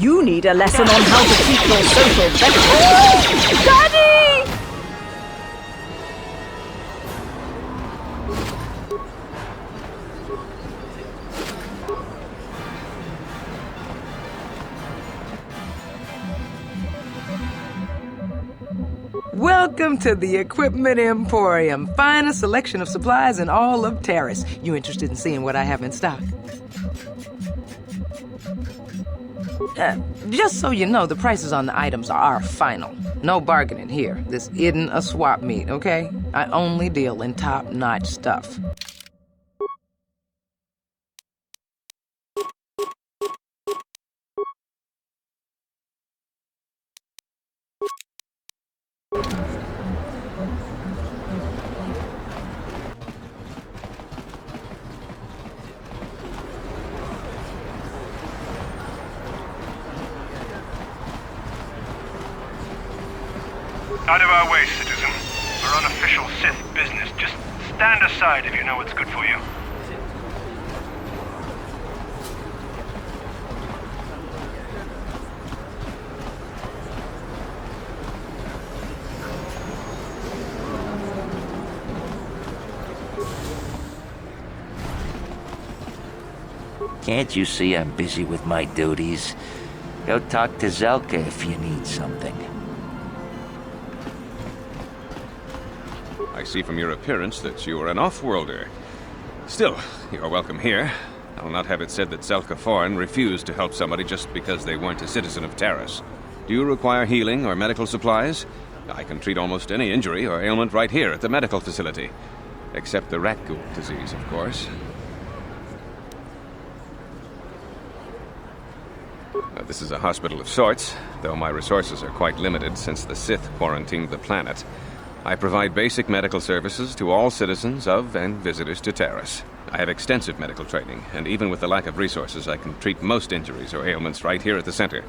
You need a lesson on how to keep your social benefits. Daddy! Welcome to the Equipment Emporium. Finest selection of supplies in all of Terrace. You interested in seeing what I have in stock? Just so you know, the prices on the items are final. No bargaining here. This isn't a swap meet, okay? I only deal in top-notch stuff. Out of our way, citizen. We're on official Sith business. Just stand aside if you know what's good for you. Can't you see I'm busy with my duties? Go talk to Zelka if you need something. I see from your appearance that you are an off-worlder. Still, you are welcome here. I'll not have it said that Zelka Foreign refused to help somebody just because they weren't a citizen of Terrace. Do you require healing or medical supplies? I can treat almost any injury or ailment right here at the medical facility. Except the rat ghoul disease, of course. This is a hospital of sorts, though my resources are quite limited since the Sith quarantined the planet. I provide basic medical services to all citizens of and visitors to Terrace. I have extensive medical training, and even with the lack of resources, I can treat most injuries or ailments right here at the center.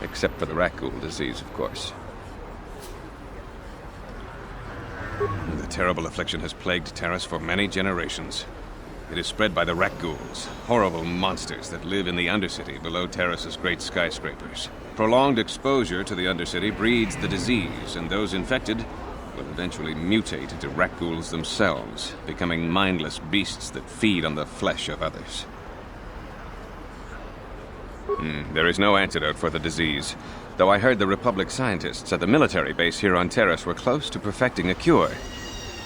Except for the rat ghoul disease, of course. The terrible affliction has plagued Terrace for many generations. It is spread by the rat ghouls, horrible monsters that live in the Undercity below Terrace's great skyscrapers. Prolonged exposure to the Undercity breeds the disease, and those infected will eventually mutate into rat ghouls themselves, becoming mindless beasts that feed on the flesh of others. There is no antidote for the disease, though I heard the Republic scientists at the military base here on Terrace were close to perfecting a cure.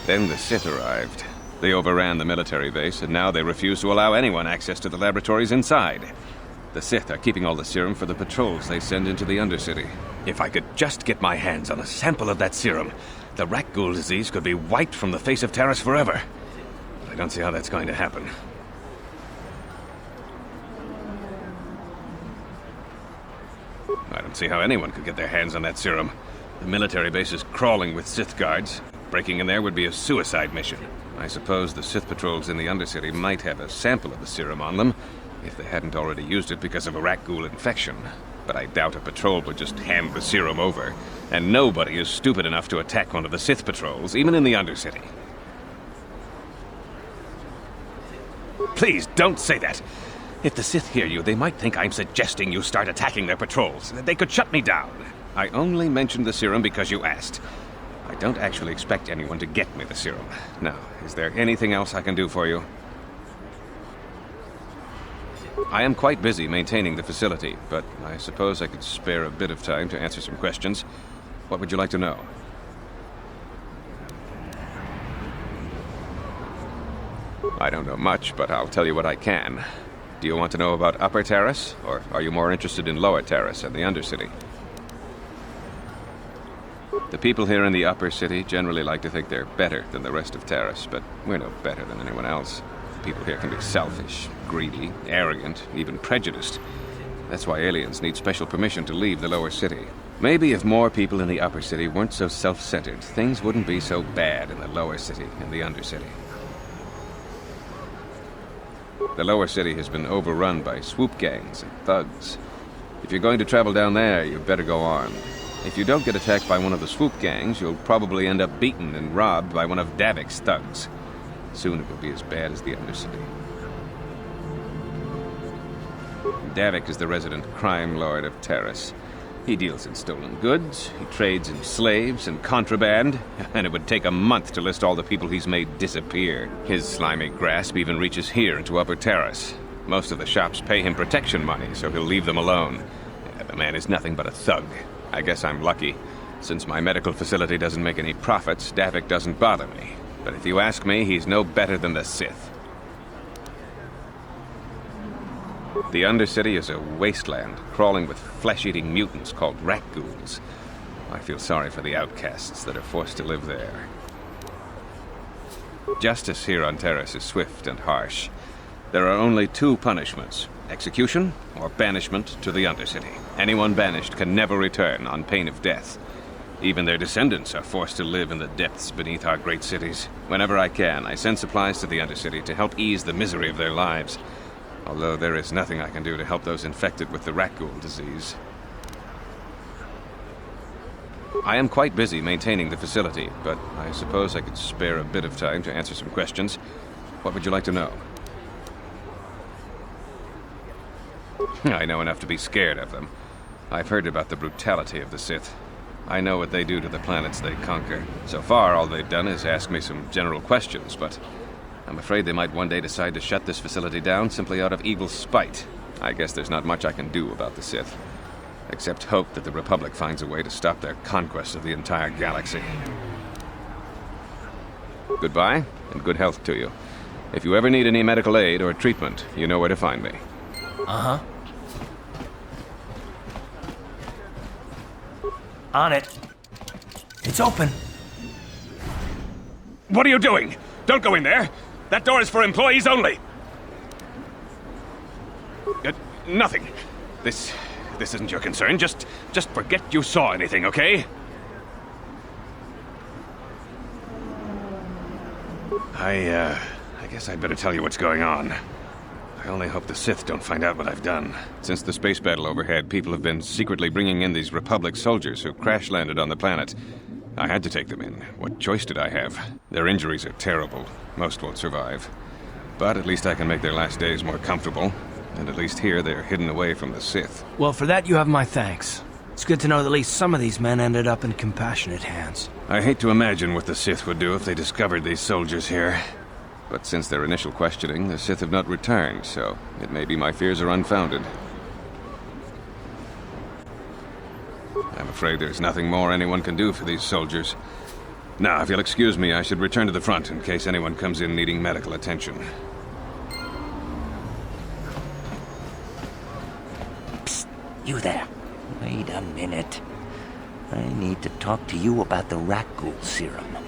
Then the Sith arrived. They overran the military base, and now they refuse to allow anyone access to the laboratories inside. The Sith are keeping all the serum for the patrols they send into the Undercity. If I could just get my hands on a sample of that serum, the rat ghoul disease could be wiped from the face of Terrace forever. But I don't see how that's going to happen. I don't see how anyone could get their hands on that serum. The military base is crawling with Sith guards. Breaking in there would be a suicide mission. I suppose the Sith patrols in the Undercity might have a sample of the serum on them, if they hadn't already used it because of a rat ghoul infection. But I doubt a patrol would just hand the serum over, and nobody is stupid enough to attack one of the Sith patrols, even in the Undercity. Please, don't say that! If the Sith hear you, they might think I'm suggesting you start attacking their patrols. They could shut me down. I only mentioned the serum because you asked. I don't actually expect anyone to get me the serum. Now, is there anything else I can do for you? I am quite busy maintaining the facility, but I suppose I could spare a bit of time to answer some questions. What would you like to know? I don't know much, but I'll tell you what I can. Do you want to know about Upper Terrace, or are you more interested in Lower Terrace and the Undercity? The people here in the Upper City generally like to think they're better than the rest of Terrace, but we're no better than anyone else. People here can be selfish, greedy, arrogant, even prejudiced. That's why aliens need special permission to leave the Lower City. Maybe if more people in the Upper City weren't so self-centered, things wouldn't be so bad in the Lower City and the Undercity. The Lower City has been overrun by swoop gangs and thugs. If you're going to travel down there, you better go armed. If you don't get attacked by one of the swoop gangs, you'll probably end up beaten and robbed by one of Davik's thugs. Soon it will be as bad as the Undercity. Davik is the resident crime lord of Terrace. He deals in stolen goods, he trades in slaves and contraband, and it would take a month to list all the people he's made disappear. His slimy grasp even reaches here into Upper Terrace. Most of the shops pay him protection money, so he'll leave them alone. The man is nothing but a thug. I guess I'm lucky. Since my medical facility doesn't make any profits, Davik doesn't bother me. But if you ask me, he's no better than the Sith. The Undercity is a wasteland, crawling with flesh-eating mutants called rat ghouls. I feel sorry for the outcasts that are forced to live there. Justice here on Terrace is swift and harsh. There are only two punishments: execution or banishment to the Undercity. Anyone banished can never return on pain of death. Even their descendants are forced to live in the depths beneath our great cities. Whenever I can, I send supplies to the Undercity to help ease the misery of their lives. Although there is nothing I can do to help those infected with the rat ghoul disease. I am quite busy maintaining the facility, but I suppose I could spare a bit of time to answer some questions. What would you like to know? I know enough to be scared of them. I've heard about the brutality of the Sith. I know what they do to the planets they conquer. So far, all they've done is ask me some general questions, but I'm afraid they might one day decide to shut this facility down simply out of evil spite. I guess there's not much I can do about the Sith, except hope that the Republic finds a way to stop their conquest of the entire galaxy. Goodbye, and good health to you. If you ever need any medical aid or treatment, you know where to find me. Uh-huh. On it. It's open. What are you doing? Don't go in there! That door is for employees only! Nothing. This isn't your concern. Just forget you saw anything, okay? I guess I'd better tell you what's going on. I only hope the Sith don't find out what I've done. Since the space battle overhead, people have been secretly bringing in these Republic soldiers who crash-landed on the planet. I had to take them in. What choice did I have? Their injuries are terrible. Most won't survive. But at least I can make their last days more comfortable. And at least here, they're hidden away from the Sith. Well, for that you have my thanks. It's good to know that at least some of these men ended up in compassionate hands. I hate to imagine what the Sith would do if they discovered these soldiers here. But since their initial questioning, the Sith have not returned, so it may be my fears are unfounded. I'm afraid there's nothing more anyone can do for these soldiers. Now, if you'll excuse me, I should return to the front in case anyone comes in needing medical attention. Psst, you there. Wait a minute. I need to talk to you about the rat ghoul serum.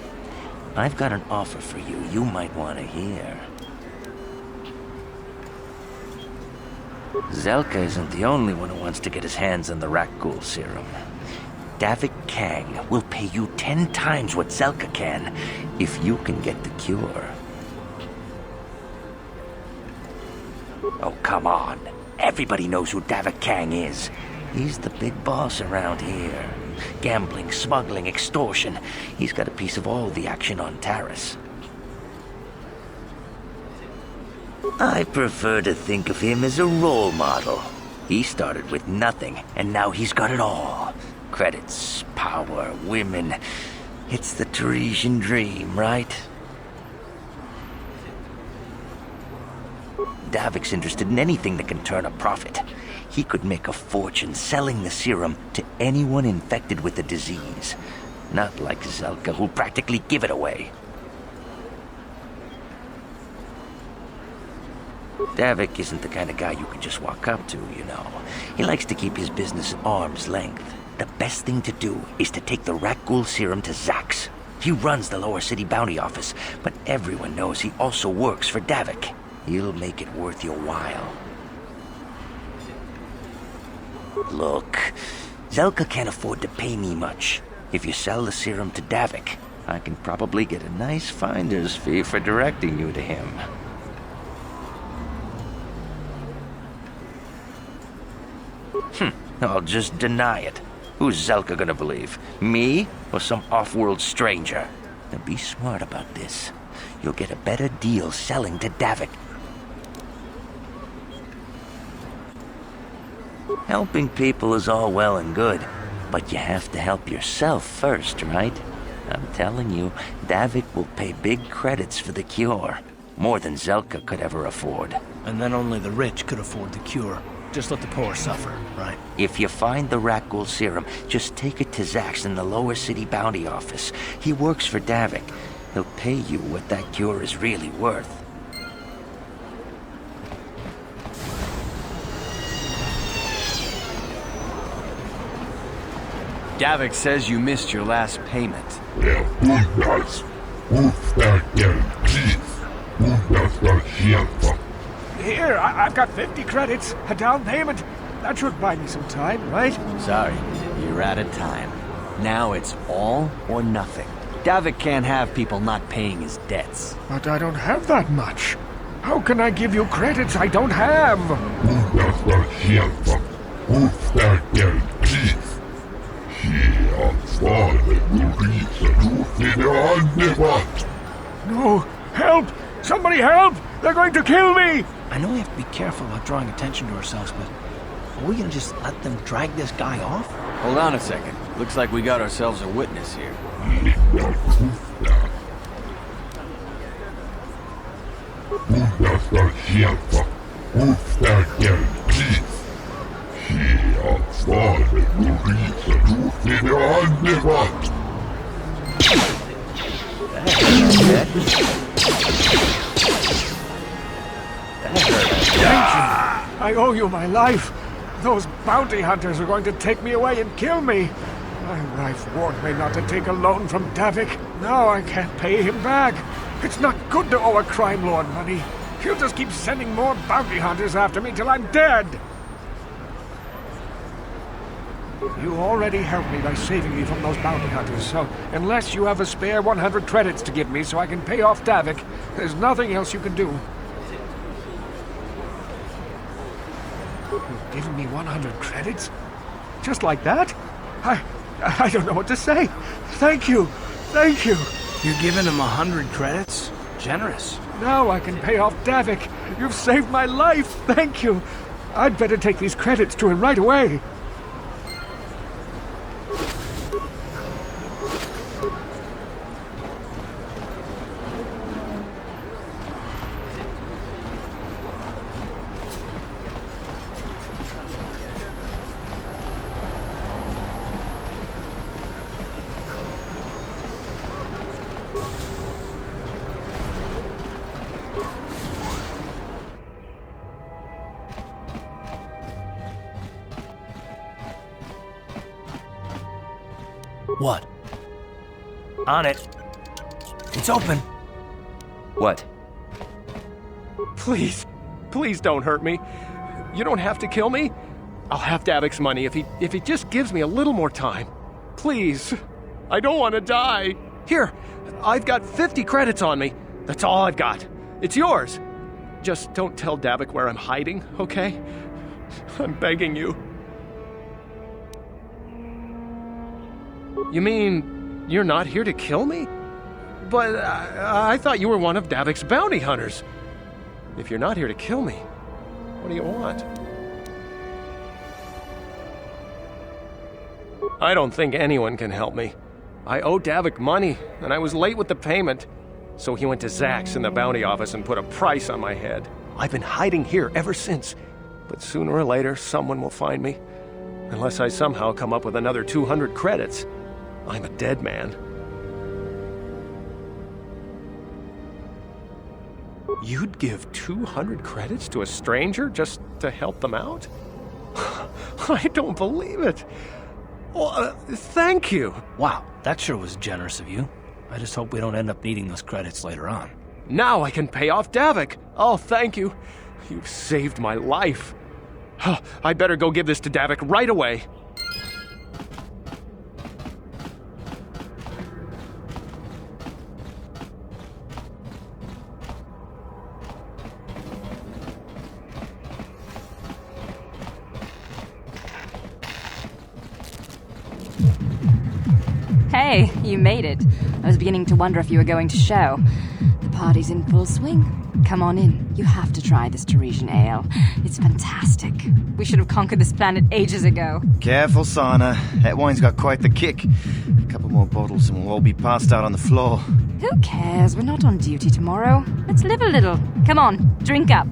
I've got an offer for you might want to hear. Zelka isn't the only one who wants to get his hands on the rat ghoul serum. Davik Kang will pay you 10 times what Zelka can if you can get the cure. Oh, come on. Everybody knows who Davik Kang is. He's the big boss around here. Gambling, smuggling, extortion. He's got a piece of all the action on Terrace. I prefer to think of him as a role model. He started with nothing, and now he's got it all. Credits, power, women. It's the Teresian dream, right? Davik's interested in anything that can turn a profit. He could make a fortune selling the serum to anyone infected with the disease. Not like Zelka, who'll practically give it away. Davik isn't the kind of guy you can just walk up to, you know. He likes to keep his business at arm's length. The best thing to do is to take the rat ghoul serum to Zax. He runs the Lower City bounty office, but everyone knows he also works for Davik. He'll make it worth your while. Look, Zelka can't afford to pay me much. If you sell the serum to Davik, I can probably get a nice finder's fee for directing you to him. I'll just deny it. Who's Zelka gonna believe? Me or some off-world stranger? Now be smart about this. You'll get a better deal selling to Davik. Helping people is all well and good, but you have to help yourself first, right? I'm telling you, Davik will pay big credits for the cure. More than Zelka could ever afford. And then only the rich could afford the cure. Just let the poor suffer, right? If you find the Rakghoul serum, just take it to Zax in the lower city bounty office. He works for Davik. He'll pay you what that cure is really worth. Davik says you missed your last payment. Here, I've got 50 credits, a down payment. That should buy me some time, right? Sorry, you're out of time. Now it's all or nothing. Davik can't have people not paying his debts. But I don't have that much. How can I give you credits I don't have? No! Help! Somebody help! They're going to kill me! I know we have to be careful about drawing attention to ourselves, but are we gonna just let them drag this guy off? Hold on a second. Looks like we got ourselves a witness here. I owe you my life. Those bounty hunters are going to take me away and kill me. My wife warned me not to take a loan from Davik. Now I can't pay him back. It's not good to owe a crime lord money. He'll just keep sending more bounty hunters after me till I'm dead. You already helped me by saving me from those bounty hunters, so unless you have a spare 100 credits to give me so I can pay off Davik, there's nothing else you can do. You've given me 100 credits? Just like that? I don't know what to say. Thank you. Thank you. You're giving him 100 credits? Generous. Now I can pay off Davik. You've saved my life. Thank you. I'd better take these credits to him right away. What? On it. It's open. What? Please, please don't hurt me. You don't have to kill me. I'll have Davik's money if he just gives me a little more time. Please. I don't want to die. Here, I've got 50 credits on me. That's all I've got. It's yours. Just don't tell Davik where I'm hiding, okay? I'm begging you. You mean you're not here to kill me? But I thought you were one of Davik's bounty hunters. If you're not here to kill me, what do you want? I don't think anyone can help me. I owe Davik money, and I was late with the payment. So he went to Zax in the bounty office and put a price on my head. I've been hiding here ever since. But sooner or later, someone will find me. Unless I somehow come up with another 200 credits. I'm a dead man. You'd give 200 credits to a stranger just to help them out? I don't believe it. Well, thank you. Wow, that sure was generous of you. I just hope we don't end up needing those credits later on. Now I can pay off Davik. Oh, thank you. You've saved my life. I better go give this to Davik right away. Hey, you made it. I was beginning to wonder if you were going to show. The party's in full swing. Come on in. You have to try this Teresian ale. It's fantastic. We should have conquered this planet ages ago. Careful, Sana. That wine's got quite the kick. A couple more bottles and we'll all be passed out on the floor. Who cares? We're not on duty tomorrow. Let's live a little. Come on, drink up.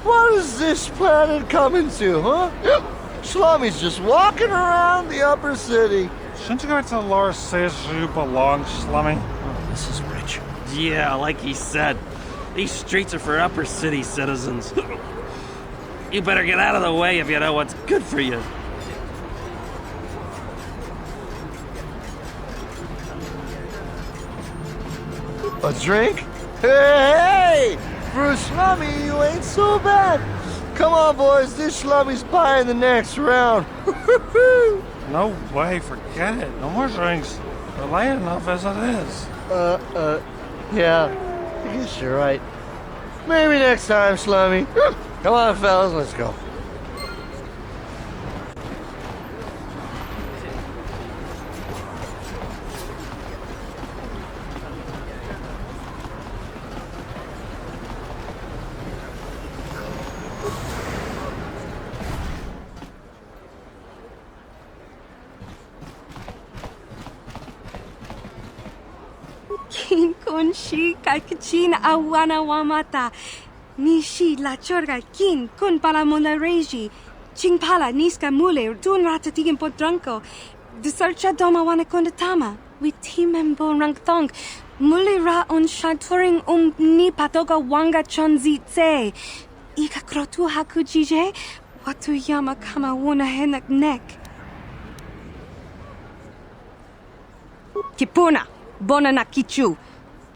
What is this planet coming to, huh? Slummies just walking around the upper city. Shouldn't you go to Laura says you belong, Slummy? Oh, this is rich. Yeah, like he said. These streets are for upper city citizens. You better get out of the way if you know what's good for you. A drink? Hey! For a slummy, you ain't so bad. Come on, boys. This slummy's buying the next round. No way, forget it. No more drinks. We're late enough as it is. Yeah. I guess you're right. Maybe next time, slummy. Come on, fellas, let's go. Kin kun shi kalkachin awana wamata. Nishi la chorga kin kun pala mona reji. Ching pala niska mule dun ratatigin podranko. Disarcha doma wana kondatama. Witimembo rangthong. Mule ra on shaturing ni patoga wanga chonzi tse. Ika krotu hakujije. Watu yama kama wuna henak nek. Kipuna. Bona na kichu.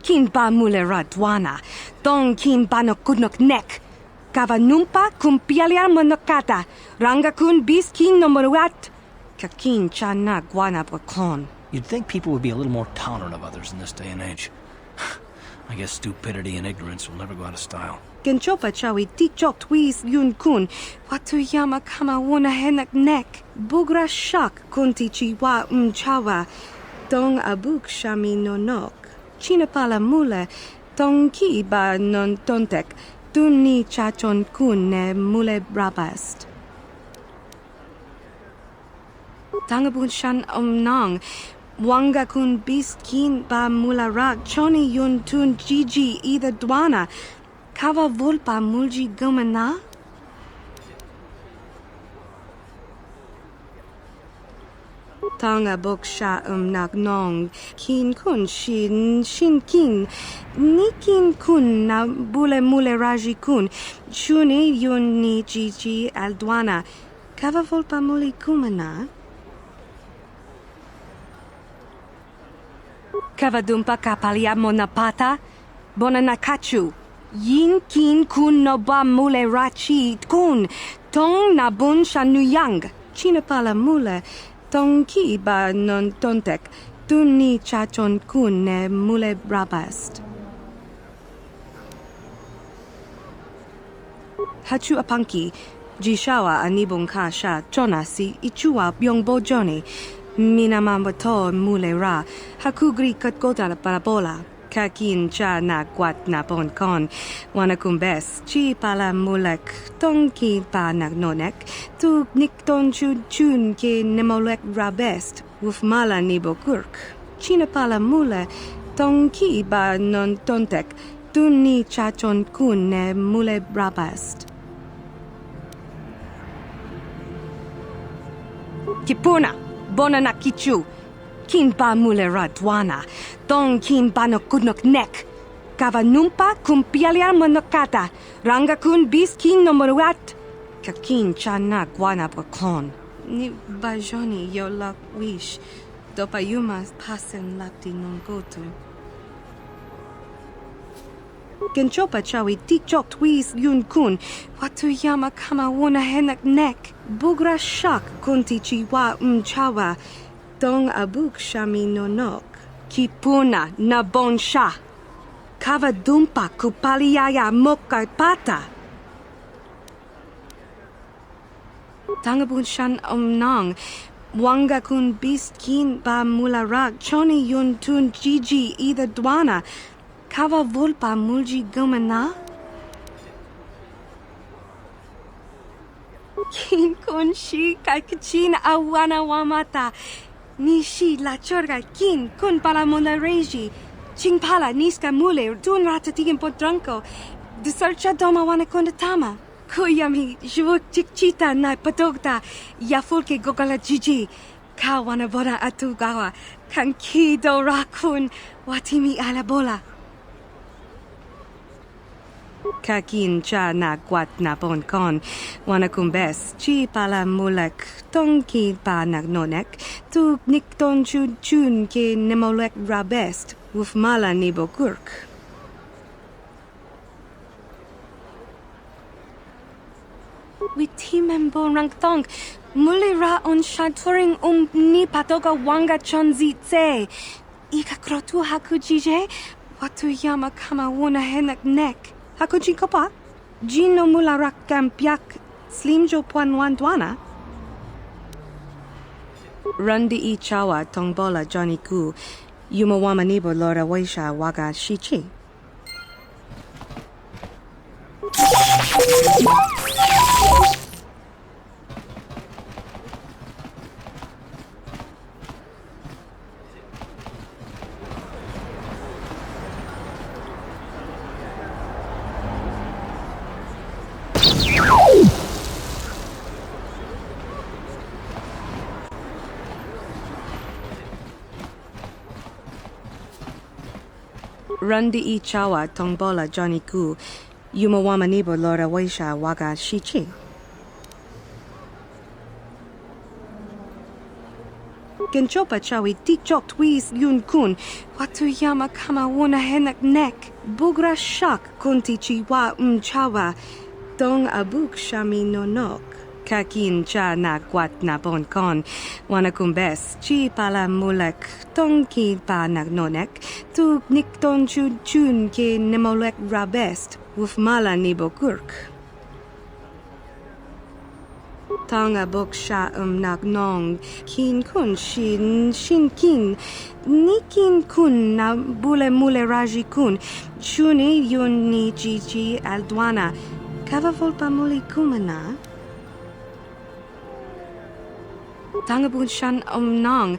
Kin ba mule radwana. Dong kin ba no kudnok nek. Kava numpa kumpialia monokata. Ranga kun bis kin no moruat. Kakin chana guana bokon. You'd think people would be a little more tolerant of others in this day and age. I guess stupidity and ignorance will never go out of style. Genchopa chawi tikchok twis yun kun. Watu yama kama wuna henak nek. Bugra shak kunti chiwa chawa. Dong abuk shami nonok. China pala mule. Dong ki ba non tontek. Dun ni chachon kun ne mule brabast. Tangabun shan nong. Wanga kun bis kin ba mula rak. Choni yun tun gigi either dwana. Kava volpa mulji gomana? Tanga boksha nak nong. Kin kun shin kin. Ni kin kun na bule mule raji kun. Chuni yun ni gigi aldwana. Kava volpa muli kumana? Kava dumpa kapalia monapata? Bona nakachu. Yin kin kun no ba mule rachi kun. Tong na bun shanuyang. China pala mule. Tong ki ba non tontek. Dun ni chachon kun ne mule brabast. Hachu apanki. Jishawa anibong ka sha chona si ichua byong bojoni. Mina mambato mule ra. Hakugri katgota la parabola. Kakin cha na guat na bon kon. Wanakumbes. Chi pala mulek. Tong ki pa nagnonek. Tu nikton chun ke nemolek rabest. Wuf mala nibo kurk. China pala mule. Tong ki ba non tontek. Dun ni chachon kun ne mule brabast. Kipuna. Bona na kichu. kin ba mulera dwana, tong kin ba no kudnok nek. Kava numpa kumpialia monokata, ranga kun bis kin no moruat. Kakin chana guana bokon. Ni bajoni yo lak wish. Dopa yumas pasen lapti non gotu. Genchopa chawi tikchok twis yun kun. Watu yama kama wuna henak nek. Bugra shak kunti chiwa chawa. Dong abuk shami nonok. Kipuna na bon sha. Kava dumpa kupaliaya moka pata. Tangabun shan omnang. Wanga kun bist kin ba mularak. Choni yun tun jiji either dwana. Kava volpa mulji gumana? Kin kun shi kakachin awana wamata. Nishi la chorga kin kun pala reji. Ching pala niska mule dun ratatigen potranko. Disarcha doma wana kondatama. Kuyami jvuk chikchita na patogta. Yafulke gogala jiji. Kawana boda atugawa. Kankido rakun. Watimi alabola. Kakin cha na guat na bon kon. Wana kumbes. Chi pala mulek. Tong ki pa nagnonek. Tu nikton chun chun ke nemolek rabest. Wuf mala nibo kurk. Witimembo rangtong. Mulira on shaturing ni patoga wanga chonzi tse. Ika krotu hakujije. Watu yama kama wuna henak nek. Hakuji kopa? Jino mula rak kampiak. Slimjo puan wandwana. Rundi I chawa tongbola Johnny Ku. Yumawama nibo lora waisha waga shichi. Rundi I chawa tongbola Johnny Ku. Yumawama nibo lora waisha waga shichi. Genchopa chawi tikchok twis yun kun. Watu yama kama wuna henak nek. Bugra shak kunti chiwa chawa. Dong abuk shami nonok. Kakin cha na guat na bon kon. Wana kumbes. Chi pala mulek. Tong ki pa nagnonek. Tu nikton chun chun ke nemolek rabest. Wuf mala nibo kurk. Tanga bok sha nagnong. Kin kun shin kin. Nikin kun na bule mule raji kun. Chuni yun ni jiji aldwana. Kava volpa muli kumana. Tangabun shan omnang.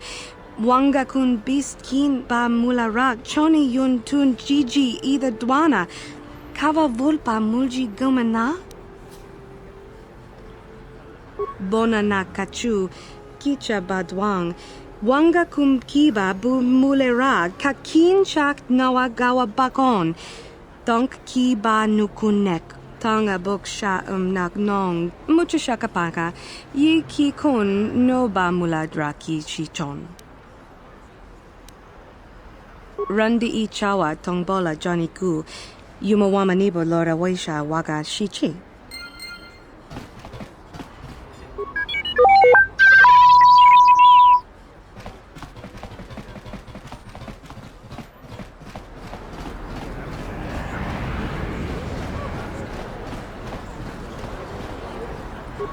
Wanga kun bist kin ba mularak. Choni yun tun jiji either dwana. Kava volpa mulji gumana. Bona na kachu. Kicha badwang. Wanga kum kiba bu mulera. Kakin chak nawagawa bakon. Donk kiba nukunek. Tanga boksha nagnong. Mucha shakapaka. Yi ki kun no ba muladraki chichon. Rundi I chawa tongbola Johnny Ku. Yumawama nibo lora waisha waga shichi.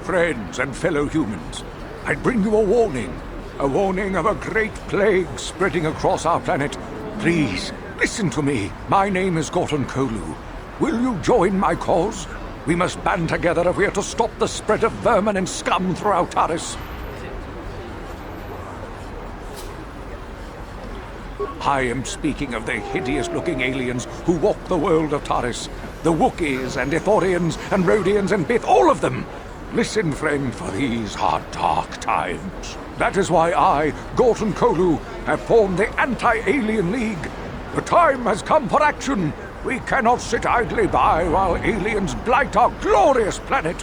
Friends and fellow humans, I bring you a warning of a great plague spreading across our planet. Please, listen to me. My name is Canonical. Will you join my cause? We must band together if we are to stop the spread of vermin and scum throughout Taris. I am speaking of the hideous-looking aliens who walk the world of Taris. The Wookiees and Ithorians and Rhodians and Bith, all of them. Listen, friend, for these are dark times. That is why I, Gorton Kolu, have formed the Anti-Alien League. The time has come for action. We cannot sit idly by while aliens blight our glorious planet.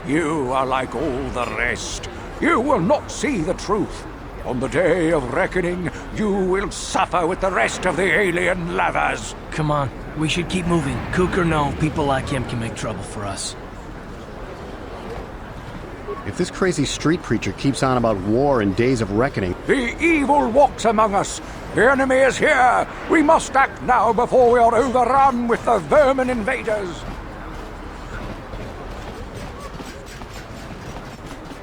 You are like all the rest. You will not see the truth. On the day of reckoning, you will suffer with the rest of the alien lathers. Come on, we should keep moving. Kook or no, people like him can make trouble for us. If this crazy street preacher keeps on about war and days of reckoning... The evil walks among us. The enemy is here. We must act now before we are overrun with the vermin invaders.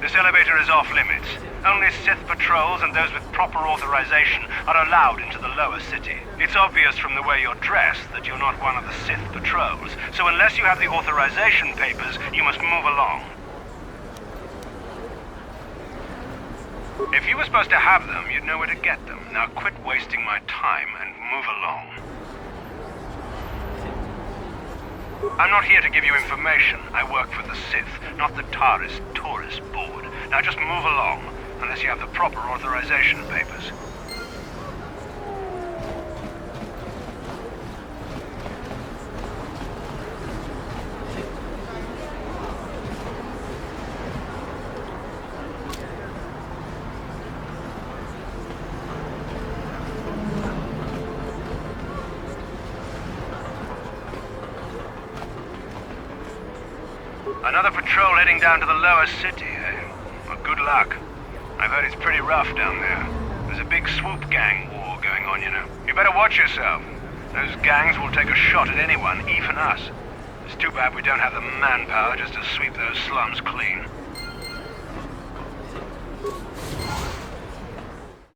This elevator is off limits. Only Sith patrols and those with proper authorization are allowed into the lower city. It's obvious from the way you're dressed that you're not one of the Sith patrols, so unless you have the authorization papers, you must move along. If you were supposed to have them, you'd know where to get them. Now quit wasting my time and move along. I'm not here to give you information. I work for the Sith, not the Taris Tourist Board. Now just move along, unless you have the proper authorization papers. Another patrol heading down to the lower city, eh? Well, good luck. I've heard it's pretty rough down there. There's a big swoop gang war going on, you know. You better watch yourself. Those gangs will take a shot at anyone, even us. It's too bad we don't have the manpower just to sweep those slums clean.